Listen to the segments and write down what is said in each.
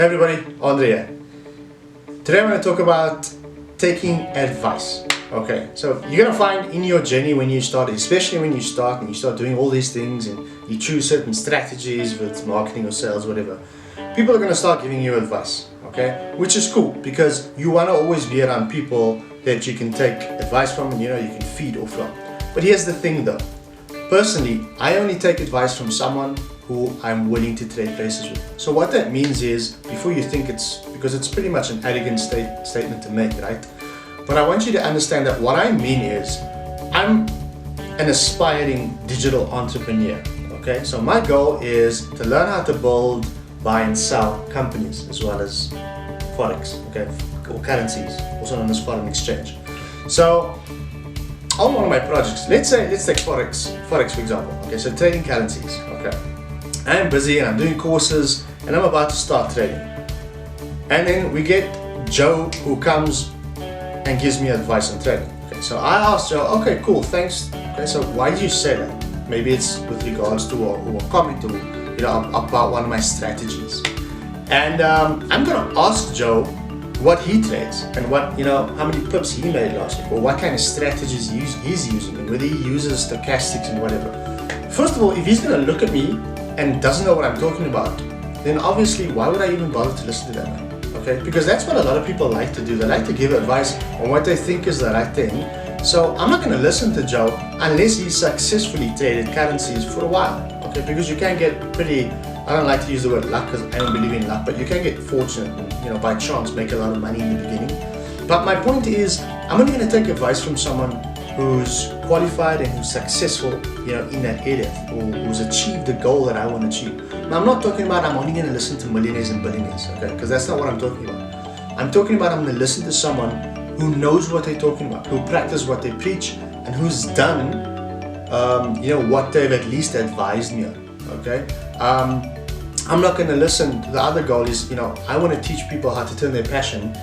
Hey everybody, Andre here. Today I'm going to talk about taking advice. Okay, so you're going to find in your journey when you start, especially when you start and you start doing all these things and you choose certain strategies with marketing or sales, whatever, people are going to start giving you advice, okay? Which is cool because you want to always be around people that you can take advice from and you can feed off from. But here's the thing though. Personally, I only take advice from someone who I'm willing to trade places with. So what that means is, before you think because it's pretty much an arrogant statement to make, right? But I want you to understand that what I mean is, I'm an aspiring digital entrepreneur, okay? So my goal is to learn how to build, buy and sell companies as well as Forex, okay? Or currencies, also known as foreign exchange. So on one of my projects, let's take Forex for example, okay? So trading currencies, okay? I'm busy and I'm doing courses and I'm about to start trading. And then we get Joe who comes and gives me advice on trading. Okay, so I asked Joe, okay, cool, thanks. Okay, so why did you say that? Maybe it's with regards to or comment or about one of my strategies. And I'm gonna ask Joe what he trades and what how many pips he made last week or what kind of strategies he's using and whether he uses stochastics and whatever. First of all, if he's gonna look at me and doesn't know what I'm talking about, then obviously why would I even bother to listen to that man? Okay, because that's what a lot of people like to do. They like to give advice on what they think is the right thing. So I'm not going to listen to Joe unless he successfully traded currencies for a while. Okay, because you can get pretty, I don't like to use the word luck because I don't believe in luck, but you can get fortunate and by chance make a lot of money in the beginning. But my point is, I'm only going to take advice from someone who's qualified and who's successful in that area or who's achieved the goal that I want to achieve. Now I'm not talking about I'm only going to listen to millionaires and billionaires, okay? Because that's not what I'm talking about. I'm talking about I'm going to listen to someone who knows what they're talking about, who practice what they preach, and who's done what they've at least advised me on, okay? I'm not going to listen. The other goal is, I want to teach people how to turn their passion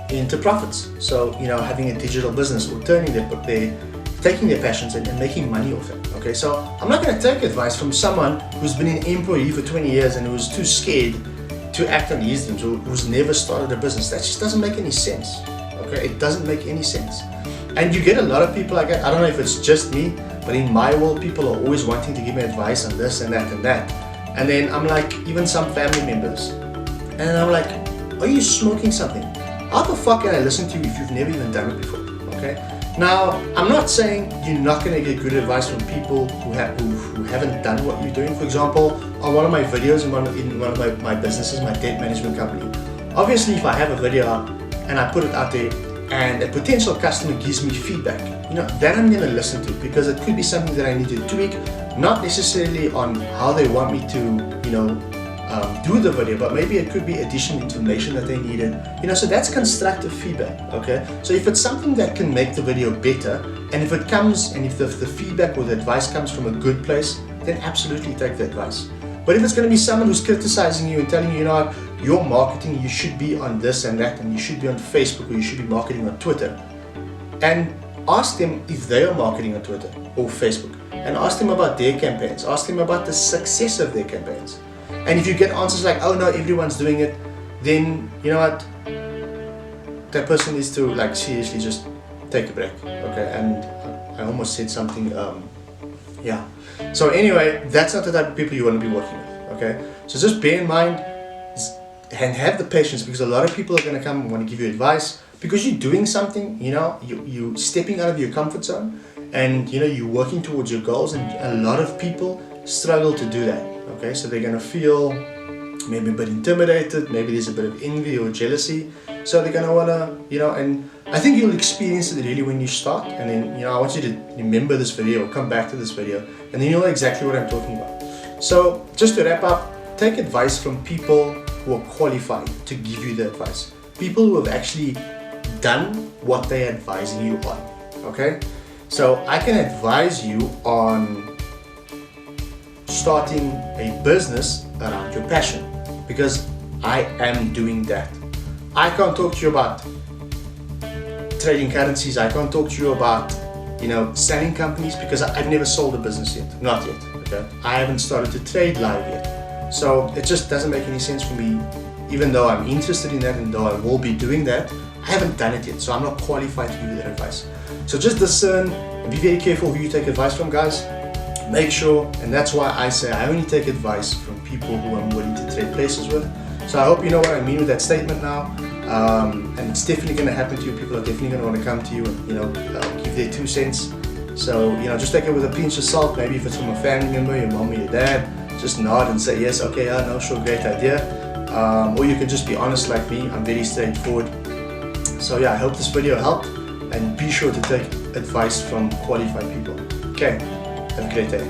into profits. So, having a digital business or taking their passions and making money off it. Okay, so I'm not going to take advice from someone who's been an employee for 20 years and who's too scared to act on his dreams or who's never started a business. That just doesn't make any sense. Okay, it doesn't make any sense. And you get a lot of people like that. I don't know if it's just me, but in my world, people are always wanting to give me advice on this and that and that. And then I'm like, even some family members, and I'm like, are you smoking something? How the fuck can I listen to you if you've never even done it before? Okay. Now, I'm not saying you're not going to get good advice from people who haven't done what you're doing. For example, on one of my videos in one of my businesses, my debt management company, obviously if I have a video and I put it out there and a potential customer gives me feedback, that I'm going to listen to because it could be something that I need to tweak, not necessarily on how they want me to, do the video, but maybe it could be additional information that they needed, so that's constructive feedback. Okay, so if it's something that can make the video better, and if it comes and if the feedback or the advice comes from a good place, then absolutely take the advice. But if it's going to be someone who's criticizing you and telling you, your marketing, you should be on this and that, and you should be on Facebook or you should be marketing on Twitter, and ask them if they are marketing on Twitter or Facebook, and ask them about their campaigns, ask them about the success of their campaigns. And if you get answers like, oh no, everyone's doing it, then you know what? That person needs to seriously just take a break. Okay, and I almost said something, yeah. So anyway, that's not the type of people you want to be working with, okay? So just bear in mind and have the patience because a lot of people are going to come and want to give you advice because you're doing something, you're stepping out of your comfort zone and you're working towards your goals, and a lot of people struggle to do that. Okay, so they're going to feel maybe a bit intimidated, maybe there's a bit of envy or jealousy, so they're going to want to, and I think you'll experience it really when you start, and then, I want you to remember this video or come back to this video, and then you'll know exactly what I'm talking about. So, just to wrap up, take advice from people who are qualified to give you the advice. People who have actually done what they're advising you on, okay? So, I can advise you on starting a business around your passion because I am doing that. I can't talk to you about trading currencies. I can't talk to you about selling companies because I've never sold a business yet, not yet. Okay, I haven't started to trade live yet, so it just doesn't make any sense for me even though I'm interested in that and though I will be doing that, I haven't done it yet, so I'm not qualified to give you that advice. So just discern and be very careful who you take advice from, guys. Make sure, and that's why I say I only take advice from people who I'm willing to trade places with. So I hope you know what I mean with that statement now. And it's definitely going to happen to you. People are definitely going to want to come to you and, give their 2 cents. So, just take it with a pinch of salt. Maybe if it's from a family member, your mom or your dad, just nod and say, yes, okay, yeah, no, sure, great idea. Or you can just be honest like me. I'm very straightforward. So yeah, I hope this video helped, and be sure to take advice from qualified people. Okay, have a great day.